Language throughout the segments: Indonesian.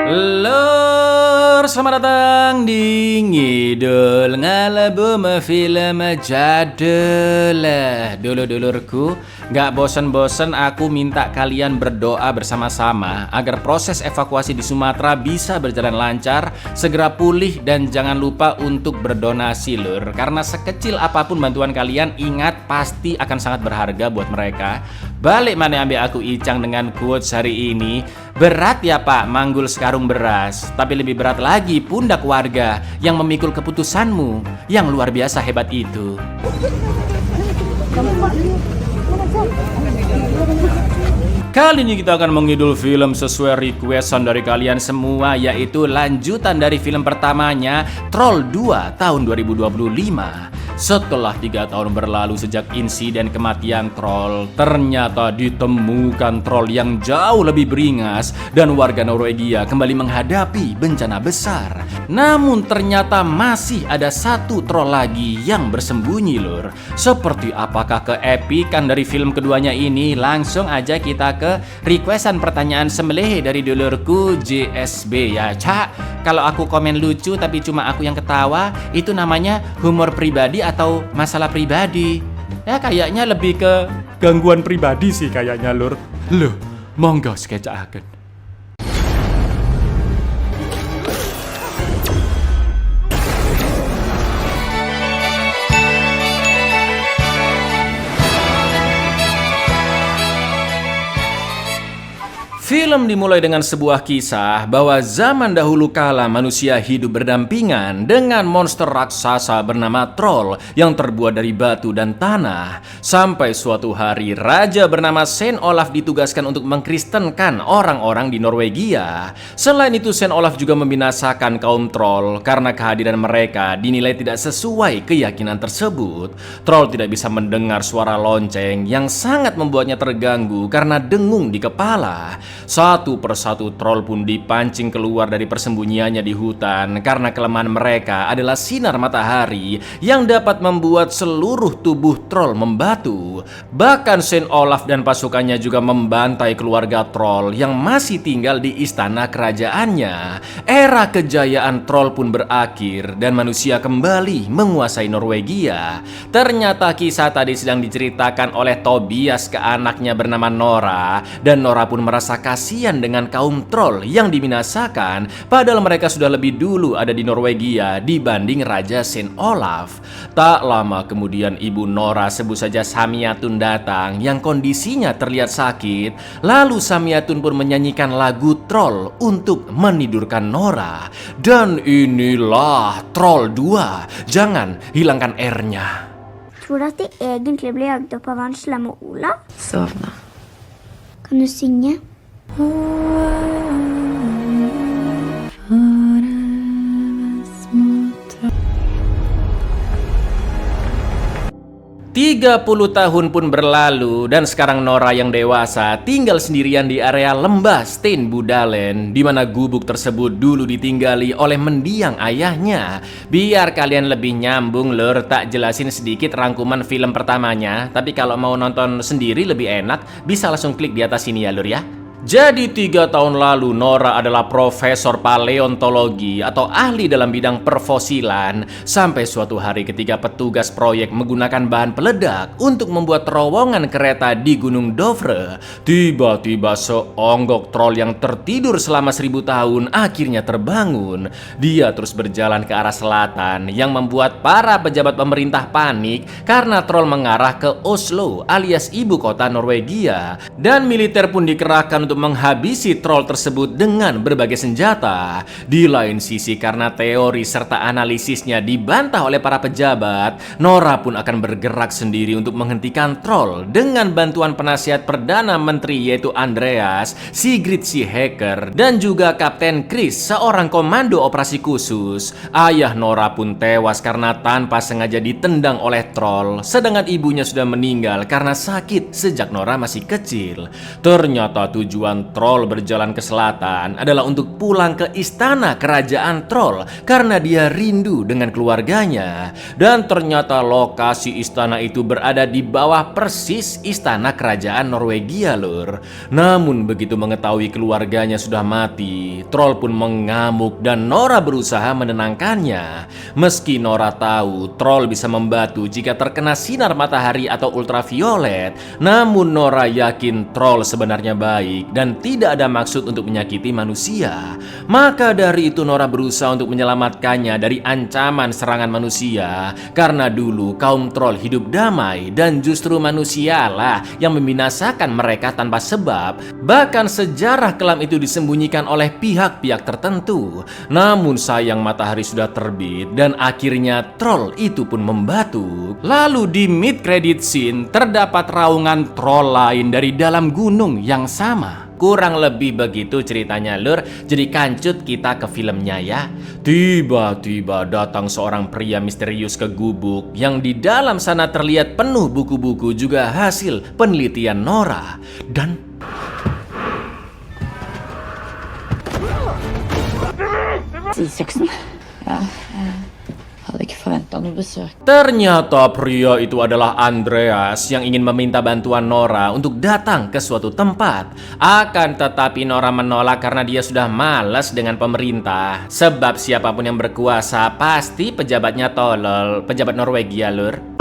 Lur, selamat datang di Ngidul Ngalebum Film Jadul. Dulurku, gak bosen-bosen aku minta kalian berdoa bersama-sama agar proses evakuasi di Sumatera bisa berjalan lancar, segera pulih, dan jangan lupa untuk berdonasi, lur. Karena sekecil apapun bantuan kalian, ingat pasti akan sangat berharga buat mereka. Balik mana ambil aku Icang dengan quotes hari ini. Berat ya Pak manggul sekarung beras, tapi lebih berat lagi pundak warga yang memikul keputusanmu yang luar biasa hebat itu. Kali ini kita akan mengidul film sesuai requestan dari kalian semua, yaitu lanjutan dari film pertamanya, Troll 2 tahun 2025. Setelah 3 tahun berlalu sejak insiden kematian troll, ternyata ditemukan troll yang jauh lebih beringas dan warga Norwegia kembali menghadapi bencana besar. Namun ternyata masih ada satu troll lagi yang bersembunyi, lur. Seperti apakah keepikan dari film keduanya ini? Langsung aja kita ke requestan pertanyaan sembelih dari dulurku JSB ya. Cak, kalau aku komen lucu tapi cuma aku yang ketawa, itu namanya humor pribadi atau masalah pribadi? Ya kayaknya lebih ke gangguan pribadi sih kayaknya, lur. Loh, monggo sketsaken. Film dimulai dengan sebuah kisah bahwa zaman dahulu kala manusia hidup berdampingan dengan monster raksasa bernama troll yang terbuat dari batu dan tanah. Sampai suatu hari raja bernama Saint Olaf ditugaskan untuk mengkristenkan orang-orang di Norwegia. Selain itu Saint Olaf juga membinasakan kaum troll karena kehadiran mereka dinilai tidak sesuai keyakinan tersebut. Troll tidak bisa mendengar suara lonceng yang sangat membuatnya terganggu karena dengung di kepala. Satu persatu troll pun dipancing keluar dari persembunyiannya di hutan karena kelemahan mereka adalah sinar matahari yang dapat membuat seluruh tubuh troll membatu. Bahkan Saint Olaf dan pasukannya juga membantai keluarga troll yang masih tinggal di istana kerajaannya. Era kejayaan troll pun berakhir dan manusia kembali menguasai Norwegia. Ternyata kisah tadi sedang diceritakan oleh Tobias ke anaknya bernama Nora, dan Nora pun merasa kasihan dengan kaum troll yang dibinasakan, padahal mereka sudah lebih dulu ada di Norwegia dibanding Raja Saint Olaf. Tak lama kemudian ibu Nora, sebut saja Samyatun, datang yang kondisinya terlihat sakit. Lalu Samyatun pun menyanyikan lagu troll untuk menidurkan Nora. Dan inilah Troll 2. Jangan hilangkan R-nya. Tror du at det egentlig ble jagd opp av han slemme Olav? Sovna. Kan du synge? 30 tahun pun berlalu dan sekarang Nora yang dewasa tinggal sendirian di area lembah Steinbudalen, di mana gubuk tersebut dulu ditinggali oleh mendiang ayahnya. Biar kalian lebih nyambung, lur, tak jelasin sedikit rangkuman film pertamanya. Tapi kalau mau nonton sendiri lebih enak, bisa langsung klik di atas sini ya, lur ya. Jadi 3 tahun lalu Nora adalah profesor paleontologi atau ahli dalam bidang perfosilan. Sampai suatu hari ketika petugas proyek menggunakan bahan peledak untuk membuat terowongan kereta di Gunung Dovre, tiba-tiba seonggok troll yang tertidur selama 1000 tahun akhirnya terbangun. Dia terus berjalan ke arah selatan yang membuat para pejabat pemerintah panik karena troll mengarah ke Oslo alias ibu kota Norwegia. Dan militer pun dikerahkan untuk menghabisi troll tersebut dengan berbagai senjata. Di lain sisi, karena teori serta analisisnya dibantah oleh para pejabat, Nora pun akan bergerak sendiri untuk menghentikan troll dengan bantuan penasihat Perdana Menteri yaitu Andreas, Sigrid Hacker, dan juga Kapten Chris, seorang komando operasi khusus. Ayah Nora pun tewas karena tanpa sengaja ditendang oleh troll, sedangkan ibunya sudah meninggal karena sakit sejak Nora masih kecil. Ternyata tujuan tujuan troll berjalan ke selatan adalah untuk pulang ke istana kerajaan troll karena dia rindu dengan keluarganya. Dan ternyata lokasi istana itu berada di bawah persis istana kerajaan Norwegia, lur. Namun begitu mengetahui keluarganya sudah mati, troll pun mengamuk dan Nora berusaha menenangkannya. Meski Nora tahu troll bisa membatu jika terkena sinar matahari atau ultraviolet, namun Nora yakin troll sebenarnya baik dan tidak ada maksud untuk menyakiti manusia. Maka dari itu Nora berusaha untuk menyelamatkannya dari ancaman serangan manusia, karena dulu kaum troll hidup damai dan justru manusialah yang membinasakan mereka tanpa sebab. Bahkan sejarah kelam itu disembunyikan oleh pihak-pihak tertentu. Namun sayang matahari sudah terbit dan akhirnya troll itu pun membatu. Lalu di mid credit scene terdapat raungan troll lain dari dalam gunung yang sama. Kurang lebih begitu ceritanya, lur. Jadi kancut kita ke filmnya ya. Tiba-tiba datang seorang pria misterius ke gubuk yang di dalam sana terlihat penuh buku-buku juga hasil penelitian Nora. Dan Isaksen. Ja, hadde ikke forventa noe besøk. ternyata pria itu adalah Andreas yang ingin meminta bantuan Nora untuk datang ke suatu tempat. Akan tetapi Nora menolak karena dia sudah malas dengan pemerintah. Sebab siapapun yang berkuasa pasti pejabatnya tolol. Pejabat Norwegia, lur.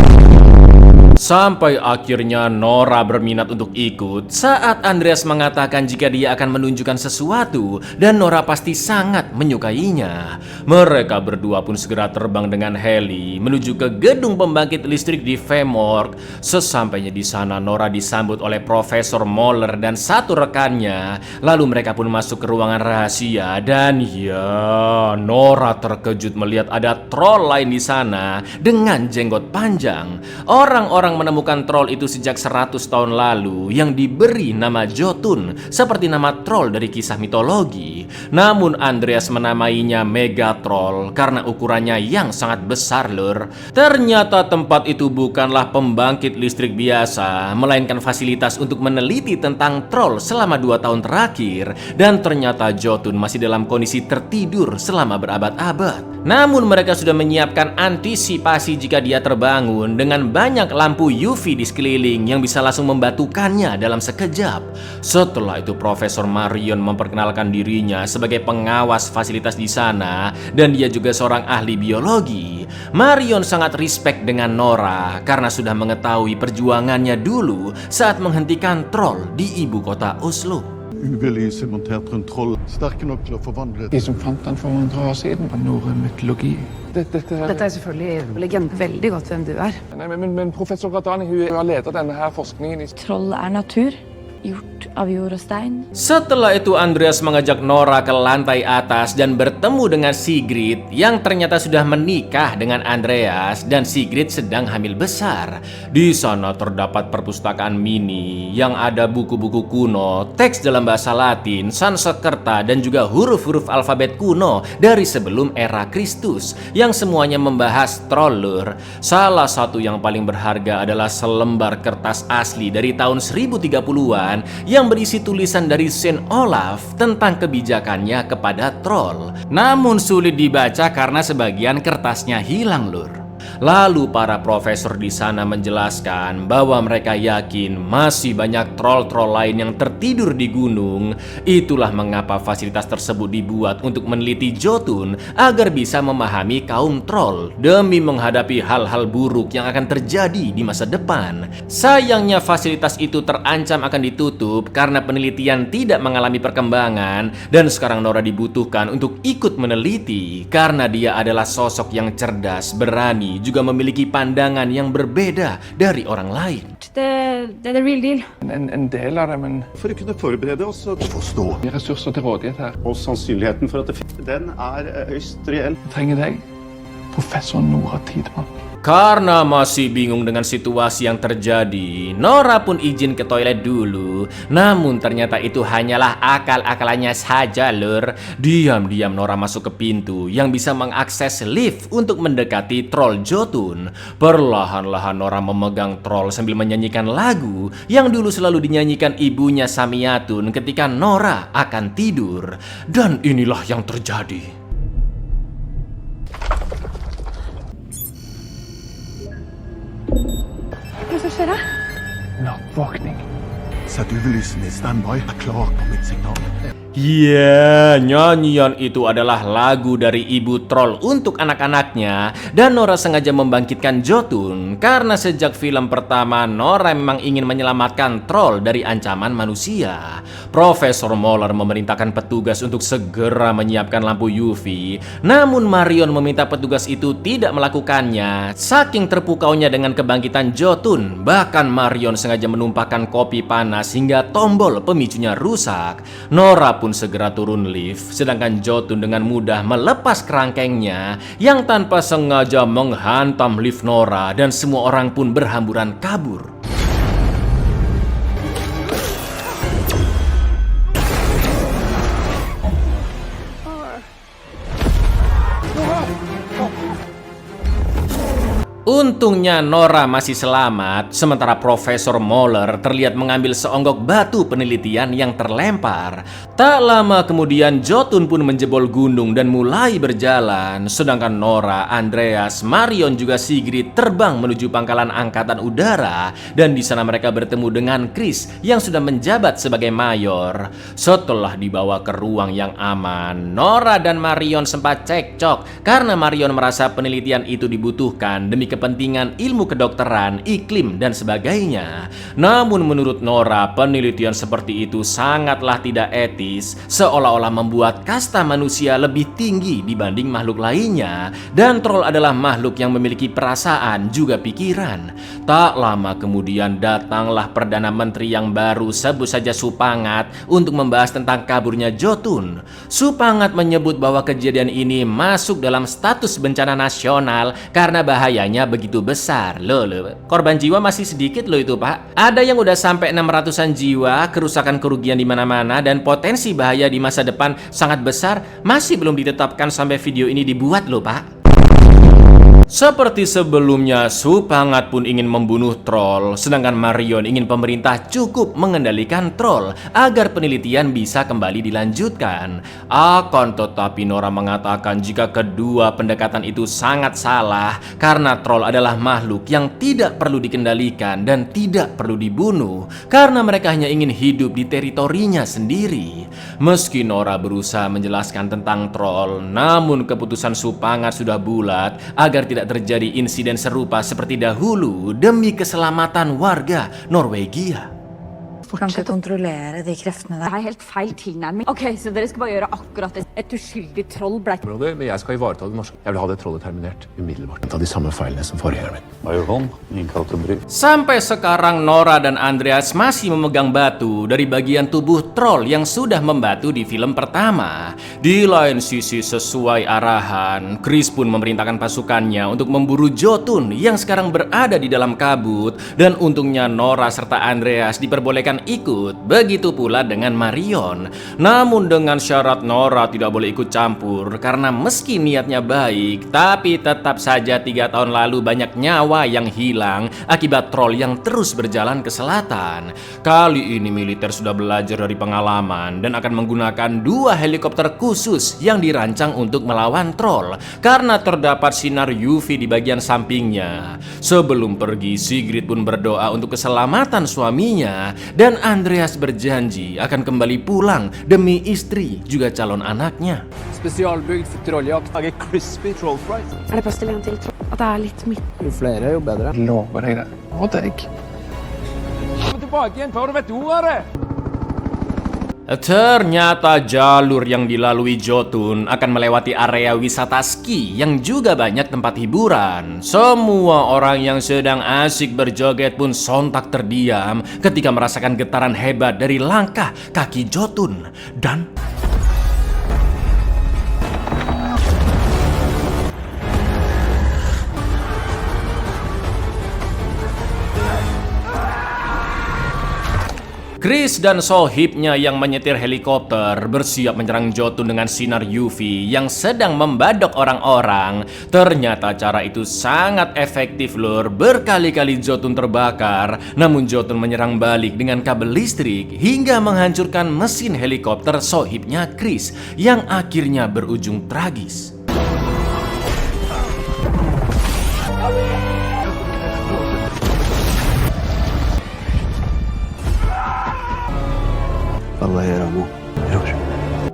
Sampai akhirnya Nora berminat untuk ikut saat Andreas mengatakan jika dia akan menunjukkan sesuatu dan Nora pasti sangat menyukainya. Mereka berdua pun segera terbang dengan heli menuju ke gedung pembangkit listrik di Femork. Sesampainya di sana Nora disambut oleh Profesor Moller dan satu rekannya. Lalu mereka pun masuk ke ruangan rahasia dan ya, Nora terkejut melihat ada troll lain di sana dengan jenggot panjang. Orang-orang menemukan troll itu sejak 100 tahun lalu yang diberi nama Jotun seperti nama troll dari kisah mitologi. Namun Andreas menamainya Megatroll karena ukurannya yang sangat besar, lur. Ternyata tempat itu bukanlah pembangkit listrik biasa, melainkan fasilitas untuk meneliti tentang troll selama 2 tahun terakhir. Dan ternyata Jotun masih dalam kondisi tertidur selama berabad-abad. Namun mereka sudah menyiapkan antisipasi jika dia terbangun dengan banyak lampu UV di sekeliling yang bisa langsung membatukannya dalam sekejap. Setelah itu Profesor Marion memperkenalkan dirinya sebagai pengawas fasilitas di sana dan dia juga seorang ahli biologi. Marion sangat respect dengan Nora karena sudah mengetahui perjuangannya dulu saat menghentikan troll di ibu kota Oslo. UV-lyset montert rundt troll, sterke nok til å forvandle De som fant den for 100 år siden, var norrøn mytologi. Dette Dette er selvfølgelig legenden. Veldig godt hvem du er. Nei, men professor Radani hun har ledet denne her forskningen i Troll er natur, gjort av jord og stein. Setelah itu Andreas mengajak Nora ke lantai atas dan bertemu dengan Sigrid yang ternyata sudah menikah dengan Andreas dan Sigrid sedang hamil besar. Di sana terdapat perpustakaan mini yang ada buku-buku kuno, teks dalam bahasa Latin, Sanskerta dan juga huruf-huruf alfabet kuno dari sebelum era Kristus yang semuanya membahas troll, lur. Salah satu yang paling berharga adalah selembar kertas asli dari tahun 1030-an yang berisi tulisan dari Saint Olaf tentang kebijakannya kepada troll. Namun sulit dibaca karena sebagian kertasnya hilang, lur. Lalu para profesor di sana menjelaskan bahwa mereka yakin masih banyak troll-troll lain yang tertidur di gunung. Itulah mengapa fasilitas tersebut dibuat untuk meneliti Jotun agar bisa memahami kaum troll demi menghadapi hal-hal buruk yang akan terjadi di masa depan. Sayangnya fasilitas itu terancam akan ditutup karena penelitian tidak mengalami perkembangan dan sekarang Nora dibutuhkan untuk ikut meneliti karena dia adalah sosok yang cerdas, berani, juga memiliki pandangan yang berbeda dari orang lain. Det er the real deal. en del av det, men For å kunne forberede oss og forstå. mye ressurser til rådighet her. Og sannsynligheten for at den er høyst reell. Jeg trenger deg, professor Nora Tidemann. Karena masih bingung dengan situasi yang terjadi, Nora pun izin ke toilet dulu. Namun ternyata itu hanyalah akal-akalannya saja, lur. Diam-diam Nora masuk ke pintu yang bisa mengakses lift untuk mendekati troll Jotun. Perlahan-lahan Nora memegang troll sambil menyanyikan lagu yang dulu selalu dinyanyikan ibunya Samiatun ketika Nora akan tidur. Dan inilah yang terjadi. Hva som skjer da? Nattvåkning. Sett UV-lysene i standby. Er klar på mitt signal. Iya, nyanyian itu adalah lagu dari ibu troll untuk anak-anaknya. Dan Nora sengaja membangkitkan Jotun karena sejak film pertama Nora memang ingin menyelamatkan troll dari ancaman manusia. Profesor Moller memerintahkan petugas untuk segera menyiapkan lampu UV. Namun Marion meminta petugas itu tidak melakukannya saking terpukaunya dengan kebangkitan Jotun. Bahkan Marion sengaja menumpahkan kopi panas hingga tombol pemicunya rusak. Nora pun segera turun lift, sedangkan Jotun dengan mudah melepas kerangkengnya yang tanpa sengaja menghantam lift Nora dan semua orang pun berhamburan kabur. Untungnya Nora masih selamat, sementara Profesor Moller terlihat mengambil seonggok batu penelitian yang terlempar. Tak lama kemudian Jotun pun menjebol gunung dan mulai berjalan, sedangkan Nora, Andreas, Marion juga Sigrid terbang menuju pangkalan angkatan udara dan di sana mereka bertemu dengan Chris yang sudah menjabat sebagai mayor. Setelah dibawa ke ruang yang aman, Nora dan Marion sempat cekcok karena Marion merasa penelitian itu dibutuhkan demi kepentingan ilmu kedokteran, iklim, dan sebagainya. Namun menurut Nora, penelitian seperti itu sangatlah tidak etis, seolah-olah membuat kasta manusia lebih tinggi dibanding makhluk lainnya, dan troll adalah makhluk yang memiliki perasaan juga pikiran. Tak lama kemudian datanglah Perdana Menteri yang baru, sebut saja Supangat, untuk membahas tentang kaburnya Jotun. Supangat menyebut bahwa kejadian ini masuk dalam status bencana nasional karena bahayanya begitu besar. Loh, korban jiwa masih sedikit loh itu, Pak. Ada yang udah sampai 600-an jiwa, kerusakan kerugian di mana-mana, dan potensi bahaya di masa depan sangat besar masih belum ditetapkan sampai video ini dibuat loh, Pak. Seperti sebelumnya, Supangat pun ingin membunuh troll, sedangkan Marion ingin pemerintah cukup mengendalikan troll agar penelitian bisa kembali dilanjutkan. Akan tetapi Nora mengatakan jika kedua pendekatan itu sangat salah karena troll adalah makhluk yang tidak perlu dikendalikan dan tidak perlu dibunuh karena mereka hanya ingin hidup di teritorinya sendiri. Meski Nora berusaha menjelaskan tentang troll, namun keputusan Supangat sudah bulat agar tidak terjadi insiden serupa seperti dahulu demi keselamatan warga Norwegia. Kan ikke kontrollere de kreftene Det der. er helt feil tilnærming. Ok, så dere skal bare gjøre akkurat det. Et uskyldig troll ble Men jeg skal ivareta det norske. Jeg vil ha det trollet terminert umiddelbart. Ta de samme feilene som forgjengeren min. Major Holm, innkalt til bry. Sampai sekarang Nora dan Andreas masih memegang batu dari bagian tubuh troll yang sudah membatu di film pertama. Di lain sisi, sesuai arahan, Chris pun memerintahkan pasukannya untuk memburu Jotun yang sekarang berada di dalam kabut, dan untungnya Nora serta Andreas diperbolehkan ikut, begitu pula dengan Marion. Namun dengan syarat Nora tidak boleh ikut campur karena meski niatnya baik, tapi tetap saja 3 tahun lalu banyak nyawa yang hilang akibat troll yang terus berjalan ke selatan. Kali ini militer sudah belajar dari pengalaman dan akan menggunakan 2 helikopter khusus yang dirancang untuk melawan troll karena terdapat sinar UV di bagian sampingnya. Sebelum pergi, Sigrid pun berdoa untuk keselamatan suaminya dan Andreas berjanji akan kembali pulang demi istri juga calon anaknya. Spesialbygd for trolljakt. Lager crispy troll fries. Er det plass til en til? At det er litt midt. Jo flere, jo bedre. Lover deg det. Og deg. Kom tilbake igjen før du vet ordet! Ternyata jalur yang dilalui Jotun akan melewati area wisata ski yang juga banyak tempat hiburan. Semua orang yang sedang asik berjoget pun sontak terdiam ketika merasakan getaran hebat dari langkah kaki Jotun. Dan Chris dan sohibnya yang menyetir helikopter bersiap menyerang Jotun dengan sinar UV yang sedang membadok orang-orang. Ternyata cara itu sangat efektif lur. Berkali-kali Jotun terbakar, namun Jotun menyerang balik dengan kabel listrik hingga menghancurkan mesin helikopter sohibnya Chris yang akhirnya berujung tragis. Allah ya Rabu.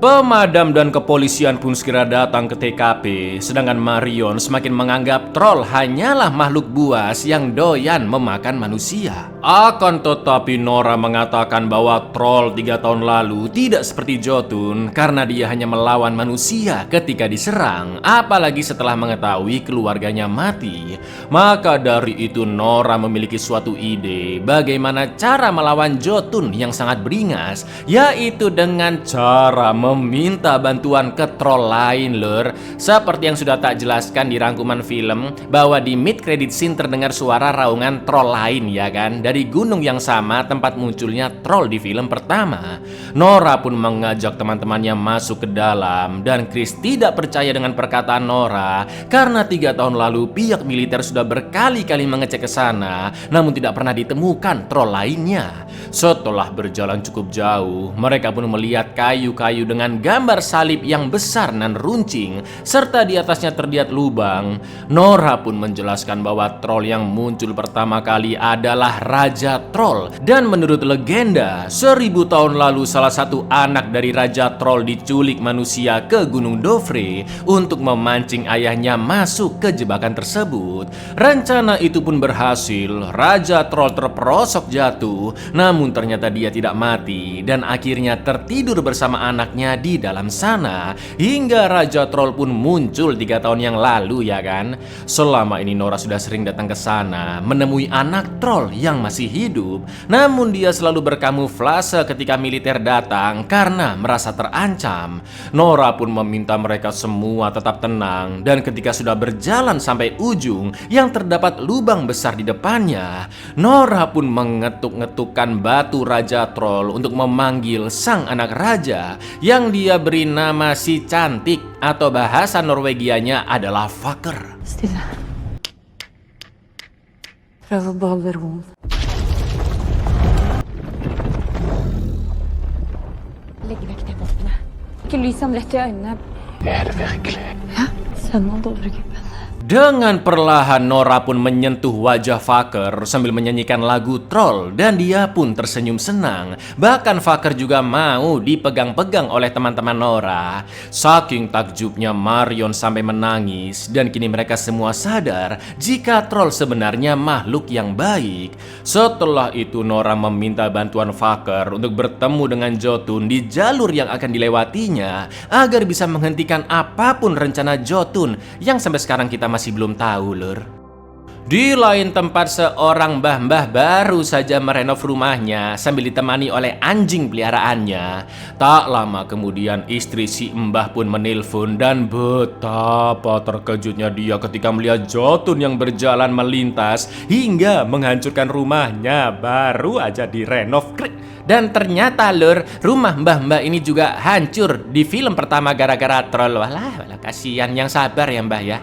Pemadam dan kepolisian pun segera datang ke TKP, sedangkan Marion semakin menganggap troll hanyalah makhluk buas yang doyan memakan manusia. Akan tetapi Nora mengatakan bahwa troll 3 tahun lalu tidak seperti Jotun karena dia hanya melawan manusia ketika diserang, apalagi setelah mengetahui keluarganya mati. Maka dari itu Nora memiliki suatu ide bagaimana cara melawan Jotun yang sangat beringas, yaitu dengan cara meminta bantuan ke troll lain lur. Seperti yang sudah tak jelaskan di rangkuman film, bahwa di mid credit scene terdengar suara raungan troll lain ya kan, dari gunung yang sama tempat munculnya troll di film pertama. Nora pun mengajak teman-temannya masuk ke dalam, dan Chris tidak percaya dengan perkataan Nora karena 3 tahun lalu pihak militer sudah berkali-kali mengecek ke sana, namun tidak pernah ditemukan troll lainnya. Setelah berjalan cukup jauh, mereka pun melihat kayu-kayu dengan gambar salib yang besar dan runcing, serta di atasnya terlihat lubang. Nora pun menjelaskan bahwa troll yang muncul pertama kali adalah Raja Troll, dan menurut legenda 1000 tahun lalu salah satu anak dari Raja Troll diculik manusia ke Gunung Dovre untuk memancing ayahnya masuk ke jebakan tersebut. Rencana itu pun berhasil. Raja Troll terperosok jatuh, namun ternyata dia tidak mati dan akhirnya tertidur bersama anaknya di dalam sana, hingga Raja Troll pun muncul 3 tahun yang lalu ya kan. Selama ini Nora sudah sering datang ke sana menemui anak troll yang masih hidup, namun dia selalu berkamuflase ketika militer datang karena merasa terancam. Nora pun meminta mereka semua tetap tenang, dan ketika sudah berjalan sampai ujung yang terdapat lubang besar di depannya, Nora pun mengetuk-ngetukkan batu Raja Troll untuk memanggil sang anak raja yang dia beri nama si cantik, atau bahasa Norwegianya adalah Vakker. Stille. Prøv å beholde roen. Legg vekk det våpenet. Ikke lys ham rett i øynene. Er det virkelig? Ja, send han Dovregubben. Dengan perlahan Nora pun menyentuh wajah Vakker sambil menyanyikan lagu Troll, dan dia pun tersenyum senang. Bahkan Vakker juga mau dipegang-pegang oleh teman-teman Nora. Saking takjubnya Marion sampai menangis, dan kini mereka semua sadar jika Troll sebenarnya makhluk yang baik. Setelah itu Nora meminta bantuan Vakker untuk bertemu dengan Jotun di jalur yang akan dilewatinya agar bisa menghentikan apapun rencana Jotun yang sampai sekarang kita masih belum tahu lur. Di lain tempat, seorang mbah-mbah baru saja merenov rumahnya sambil ditemani oleh anjing peliharaannya. Tak lama kemudian istri si mbah pun menelpon, dan betapa terkejutnya dia ketika melihat Jotun yang berjalan melintas hingga menghancurkan rumahnya baru aja direnov. Dan ternyata lur, rumah mbah-mbah ini juga hancur di film pertama gara-gara troll. Walah, kasihan. Yang sabar ya mbah ya.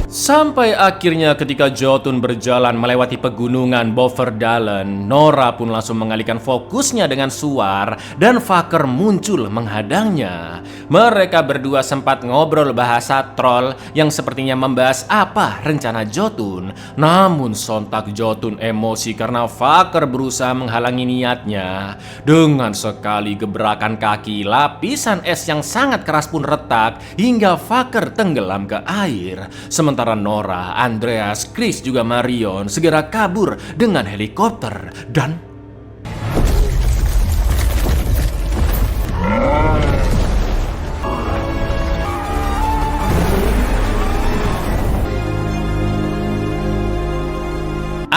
Sampai akhirnya ketika Jotun berjalan melewati pegunungan Boverdalen, Nora pun langsung mengalihkan fokusnya dengan suar, dan Vakker muncul menghadangnya. Mereka berdua sempat ngobrol bahasa troll yang sepertinya membahas apa rencana Jotun. Namun sontak Jotun emosi karena Vakker berusaha menghalangi niatnya. Dengan sekali gebrakan kaki, lapisan es yang sangat keras pun retak hingga Vakker tenggelam ke air. Sementara Nora, Andreas, Chris juga Marion segera kabur dengan helikopter, dan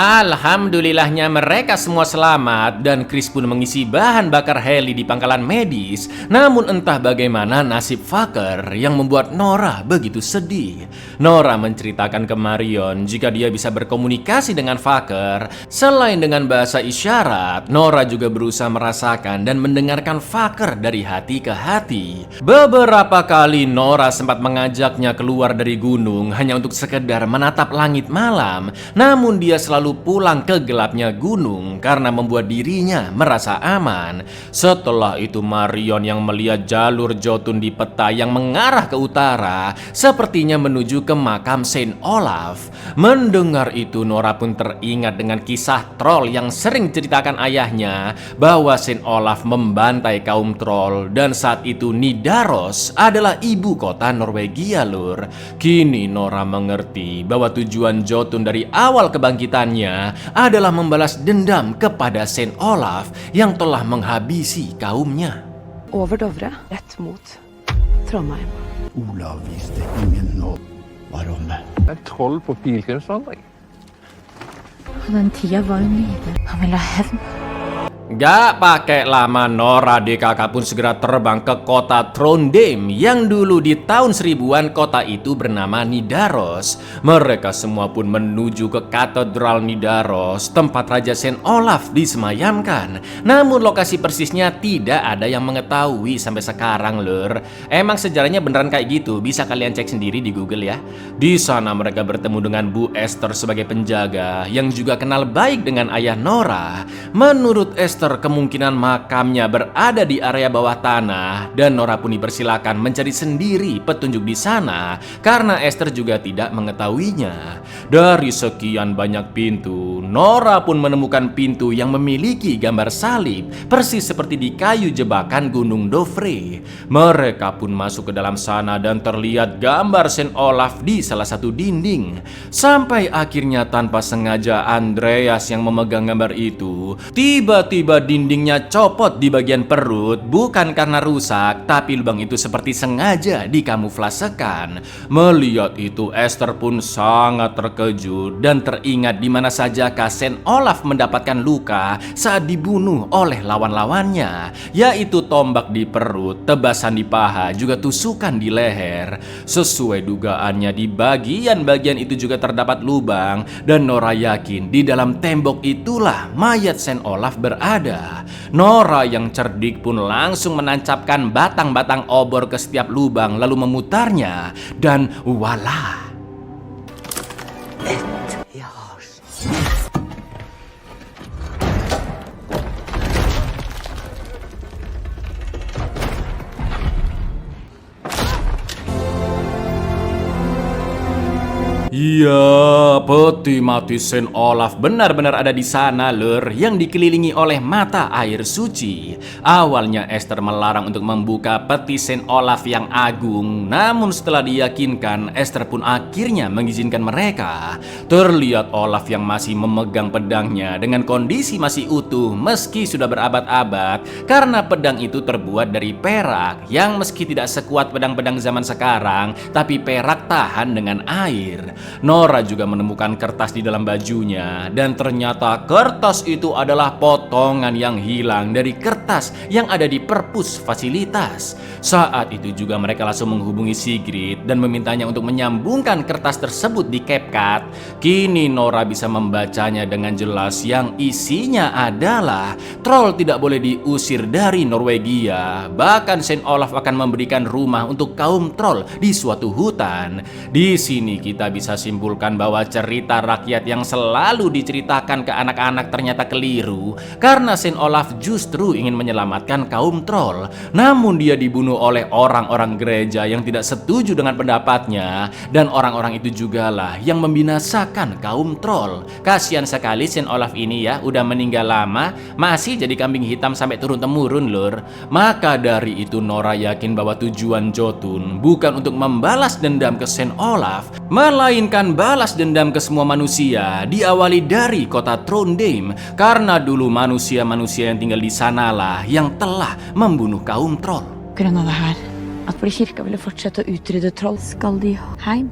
Alhamdulillahnya mereka semua selamat dan Chris pun mengisi bahan bakar heli di pangkalan medis. Namun entah bagaimana nasib Fucker yang membuat Nora begitu sedih. Nora menceritakan ke Marion jika dia bisa berkomunikasi dengan Fucker. Selain dengan bahasa isyarat, Nora juga berusaha merasakan dan mendengarkan Fucker dari hati ke hati. Beberapa kali Nora sempat mengajaknya keluar dari gunung hanya untuk sekedar menatap langit malam. Namun dia selalu pulang ke gelapnya gunung karena membuat dirinya merasa aman. Setelah itu Marion yang melihat jalur Jotun di peta yang mengarah ke utara sepertinya menuju ke makam Saint Olaf. Mendengar itu Nora pun teringat dengan kisah troll yang sering ceritakan ayahnya bahwa Saint Olaf membantai kaum troll dan saat itu Nidaros adalah ibu kota Norwegia lur. Kini Nora mengerti bahwa tujuan Jotun dari awal kebangkitannya adalah membalas dendam kepada Saint Olaf yang telah menghabisi kaumnya. Over Dovre, rett mot Trondheim. Olav visste ingen nåd varom. Det er troll på Pilgrimsvandring. På den tida var hun lite. Han ville ha hevn. Gak pakai lama Nora DKK pun segera terbang ke kota Trondheim yang dulu di tahun 1000-an kota itu bernama Nidaros. Mereka semua pun menuju ke Katedral Nidaros, tempat Raja Saint Olaf disemayamkan. Namun lokasi persisnya tidak ada yang mengetahui sampai sekarang lur. Emang sejarahnya beneran kayak gitu, bisa kalian cek sendiri di Google ya. Di sana mereka bertemu dengan Bu Esther sebagai penjaga yang juga kenal baik dengan ayah Nora. Menurut Esther, kemungkinan makamnya berada di area bawah tanah dan Nora pun dipersilakan mencari sendiri petunjuk di sana karena Esther juga tidak mengetahuinya. Dari sekian banyak pintu, Nora pun menemukan pintu yang memiliki gambar salib persis seperti di kayu jebakan Gunung Dovre. Mereka pun masuk ke dalam sana dan terlihat gambar Saint Olaf di salah satu dinding. Sampai akhirnya tanpa sengaja Andreas yang memegang gambar itu tiba-tiba dindingnya copot di bagian perut, bukan karena rusak, tapi lubang itu seperti sengaja dikamuflasekan. Melihat itu, Esther pun sangat terkejut dan teringat di mana sajakah Saint Olaf mendapatkan luka saat dibunuh oleh lawan-lawannya, yaitu tombak di perut, tebasan di paha, juga tusukan di leher. Sesuai dugaannya, di bagian-bagian itu juga terdapat lubang dan Nora yakin di dalam tembok itulah mayat Saint Olaf berada. Nora yang cerdik pun langsung menancapkan batang-batang obor ke setiap lubang lalu memutarnya dan voila. Ya, peti mati Saint Olaf benar-benar ada di sana lur, yang dikelilingi oleh mata air suci. Awalnya Esther melarang untuk membuka peti Saint Olaf yang agung, namun setelah diyakinkan, Esther pun akhirnya mengizinkan mereka. Terlihat Olaf yang masih memegang pedangnya dengan kondisi masih utuh meski sudah berabad-abad, karena pedang itu terbuat dari perak yang meski tidak sekuat pedang-pedang zaman sekarang, tapi perak tahan dengan air. Nora juga menemukan kertas di dalam bajunya dan ternyata kertas itu adalah potongan yang hilang dari kertas yang ada di perpus fasilitas. Saat itu juga mereka langsung menghubungi Sigrid dan memintanya untuk menyambungkan kertas tersebut di CapCut. Kini Nora bisa membacanya dengan jelas yang isinya adalah troll tidak boleh diusir dari Norwegia. Bahkan Saint Olaf akan memberikan rumah untuk kaum troll di suatu hutan. Di sini kita bisa simpulkan bahwa cerita rakyat yang selalu diceritakan ke anak-anak ternyata keliru karena Saint Olaf justru ingin menyelamatkan kaum troll, namun dia dibunuh oleh orang-orang gereja yang tidak setuju dengan pendapatnya dan orang-orang itu jugalah yang membinasakan kaum troll. Kasihan sekali Saint Olaf ini ya, udah meninggal lama masih jadi kambing hitam sampai turun-temurun lur. Maka dari itu Nora yakin bahwa tujuan Jotun bukan untuk membalas dendam ke Saint Olaf, melainkan balas dendam ke semua manusia, diawali dari kota Trondheim karena dulu manusia-manusia yang tinggal di sanalah yang telah membunuh kaum troll. Grunn av det her, at fordi kirka ville fortsette å utrydde troll, skal de hjem.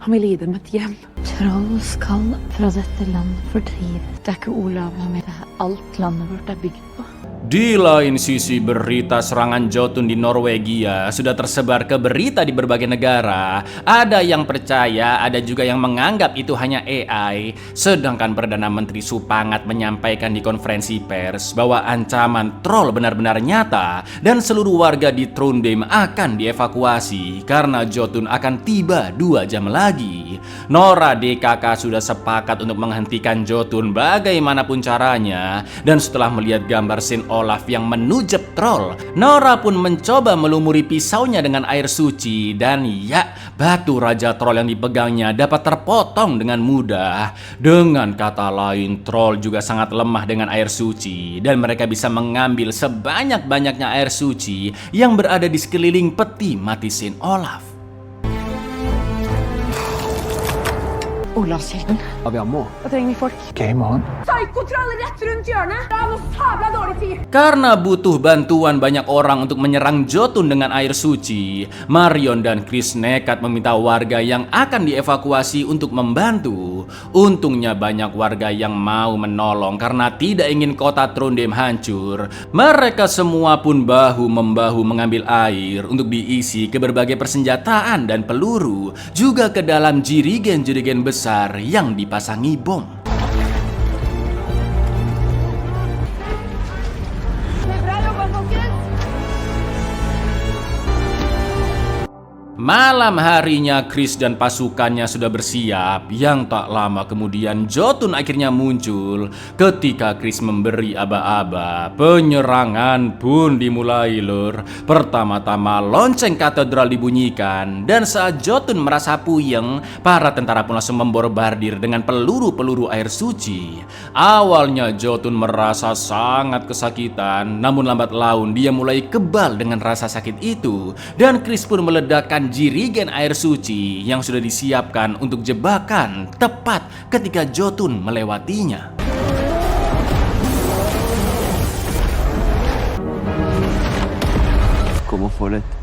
Han ville gi dem et hjem. Troll skal fra dette landet fordrives. Det er ikke Olav med det her alt landet vårt er bygd på. Di lain sisi, berita serangan Jotun di Norwegia sudah tersebar ke berita di berbagai negara. Ada yang percaya, ada juga yang menganggap itu hanya AI. Sedangkan Perdana Menteri Supangat menyampaikan di konferensi pers bahwa ancaman troll benar-benar nyata dan seluruh warga di Trondheim akan dievakuasi karena Jotun akan tiba 2 jam lagi. Nora DKK sudah sepakat untuk menghentikan Jotun bagaimanapun caranya, dan setelah melihat gambar scene Olaf yang menujep troll, Nora pun mencoba melumuri pisaunya dengan air suci, dan ya, batu raja troll yang dipegangnya dapat terpotong dengan mudah. Dengan kata lain, troll juga sangat lemah dengan air suci, dan mereka bisa mengambil sebanyak-banyaknya air suci yang berada di sekeliling peti mati Saint Olaf. Olavskilden. Ja, vi har mål. Hva trenger vi folk? Game on. Psykotroll rett rundt hjørnet! Det er noe sabla dårlig tid! Karena butuh bantuan banyak orang untuk menyerang Jotun dengan air suci, Marion dan Chris nekat meminta warga yang akan dievakuasi untuk membantu. Untungnya banyak warga yang mau menolong karena tidak ingin kota Trondheim hancur. Mereka semua pun bahu-membahu mengambil air untuk diisi ke berbagai persenjataan dan peluru, juga ke dalam jirigen-jirigen besar yang dipasangi bom. Malam harinya Chris dan pasukannya sudah bersiap. Yang tak lama kemudian Jotun akhirnya muncul. Ketika Chris memberi aba-aba, penyerangan pun dimulai, lur. Pertama-tama lonceng katedral dibunyikan, dan saat Jotun merasa puyeng, para tentara pun langsung memborbardir dengan peluru-peluru air suci. Awalnya Jotun merasa sangat kesakitan, namun lambat laun dia mulai kebal dengan rasa sakit itu, dan Chris pun meledakkan jirigen air suci yang sudah disiapkan untuk jebakan tepat ketika Jotun melewatinya. Kom og få litt.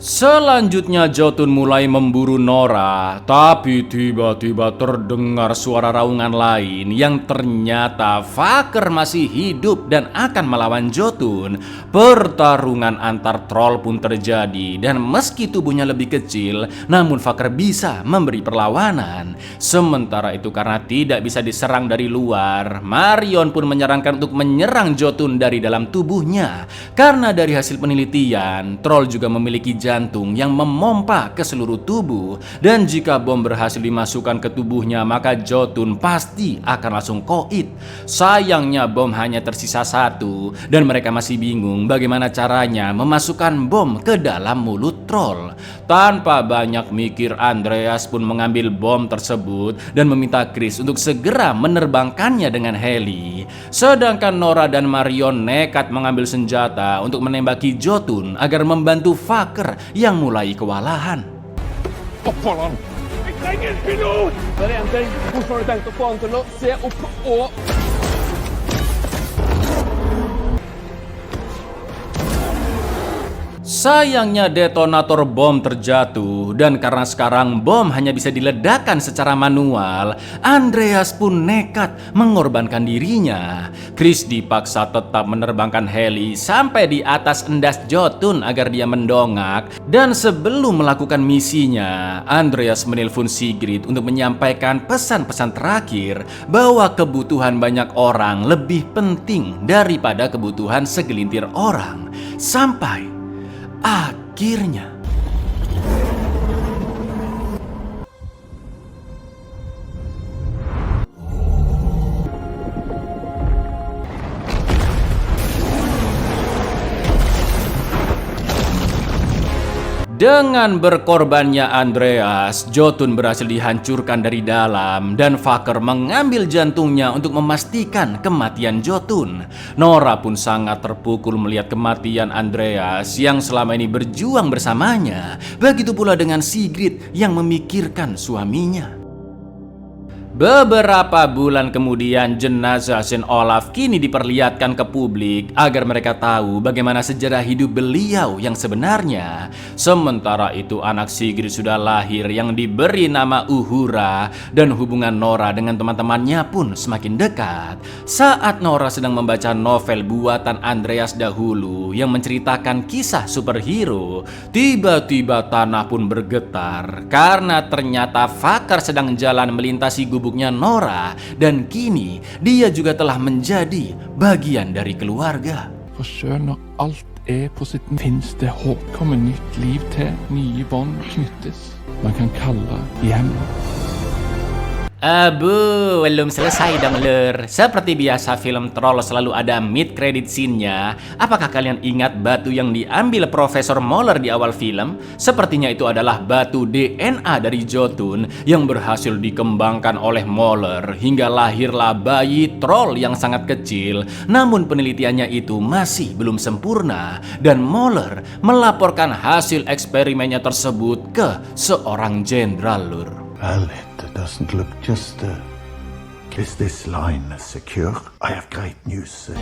Selanjutnya Jotun mulai memburu Nora, tapi tiba-tiba terdengar suara raungan lain yang ternyata Faker masih hidup dan akan melawan Jotun. Pertarungan antar troll pun terjadi, dan meski tubuhnya lebih kecil, namun Faker bisa memberi perlawanan. Sementara itu karena tidak bisa diserang dari luar, Marion pun menyarankan untuk menyerang Jotun dari dalam tubuhnya. Karena dari hasil penelitian, troll juga memiliki jantung yang memompa ke seluruh tubuh, dan jika bom berhasil dimasukkan ke tubuhnya maka Jotun pasti akan langsung koit. Sayangnya bom hanya tersisa 1, dan mereka masih bingung bagaimana caranya memasukkan bom ke dalam mulut troll. Tanpa banyak mikir, Andreas pun mengambil bom tersebut dan meminta Chris untuk segera menerbangkannya dengan heli. Sedangkan Nora dan Marion nekat mengambil senjata untuk menembaki Jotun agar membantu Faker yang mulai kewalahan. Opphold han! Jeg trenger en pilot! Det er en ting. Hvorfor har du tenkt å få han til å se opp og... Sayangnya detonator bom terjatuh, dan karena sekarang bom hanya bisa diledakkan secara manual, Andreas pun nekat mengorbankan dirinya. Chris dipaksa tetap menerbangkan heli sampai di atas endas Jotun agar dia mendongak, dan sebelum melakukan misinya, Andreas menelpon Sigrid untuk menyampaikan pesan-pesan terakhir bahwa kebutuhan banyak orang lebih penting daripada kebutuhan segelintir orang. Sampai akhirnya dengan berkorbannya Andreas, Jotun berhasil dihancurkan dari dalam, dan Faker mengambil jantungnya untuk memastikan kematian Jotun. Nora pun sangat terpukul melihat kematian Andreas yang selama ini berjuang bersamanya. Begitu pula dengan Sigrid yang memikirkan suaminya. Beberapa bulan kemudian jenazah Saint Olaf kini diperlihatkan ke publik agar mereka tahu bagaimana sejarah hidup beliau yang sebenarnya. Sementara itu anak Sigrid sudah lahir yang diberi nama Uhura dan hubungan Nora dengan teman-temannya pun semakin dekat. Saat Nora sedang membaca novel buatan Andreas dahulu yang menceritakan kisah superhero, tiba-tiba tanah pun bergetar karena ternyata Vakar sedang jalan melintasi gubuknya Nora dan kini dia juga telah menjadi bagian dari keluarga. For skjønner alt på sitt finnes det håp. Kommer nytt liv til, nye bånd knyttes. Man kan kalle hjem. Abu, belum selesai dong lur. Seperti biasa film troll selalu ada mid credit scene-nya. Apakah kalian ingat batu yang diambil Profesor Moller di awal film? Sepertinya itu adalah batu DNA dari Jotun yang berhasil dikembangkan oleh Moller hingga lahirlah bayi troll yang sangat kecil. Namun penelitiannya itu masih belum sempurna dan Moller melaporkan hasil eksperimennya tersebut ke seorang jenderal lur. Well, it doesn't look just... Is this line secure? I have great news.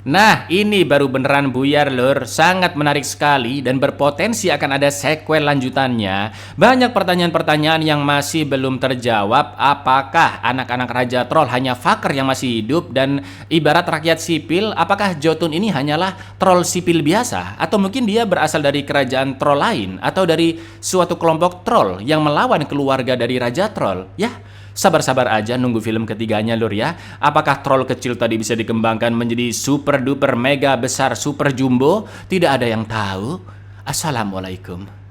Nah, ini baru beneran buyar lur, sangat menarik sekali dan berpotensi akan ada sequel lanjutannya. Banyak pertanyaan-pertanyaan yang masih belum terjawab. Apakah anak-anak Raja Troll hanya Vakar yang masih hidup dan ibarat rakyat sipil? Apakah Jotun ini hanyalah troll sipil biasa? Atau mungkin dia berasal dari kerajaan troll lain? Atau dari suatu kelompok troll yang melawan keluarga dari Raja Troll? Ya, sabar-sabar aja nunggu film ketiganya lur ya. Apakah troll kecil tadi bisa dikembangkan menjadi super duper mega besar super jumbo? Tidak ada yang tahu. Assalamualaikum.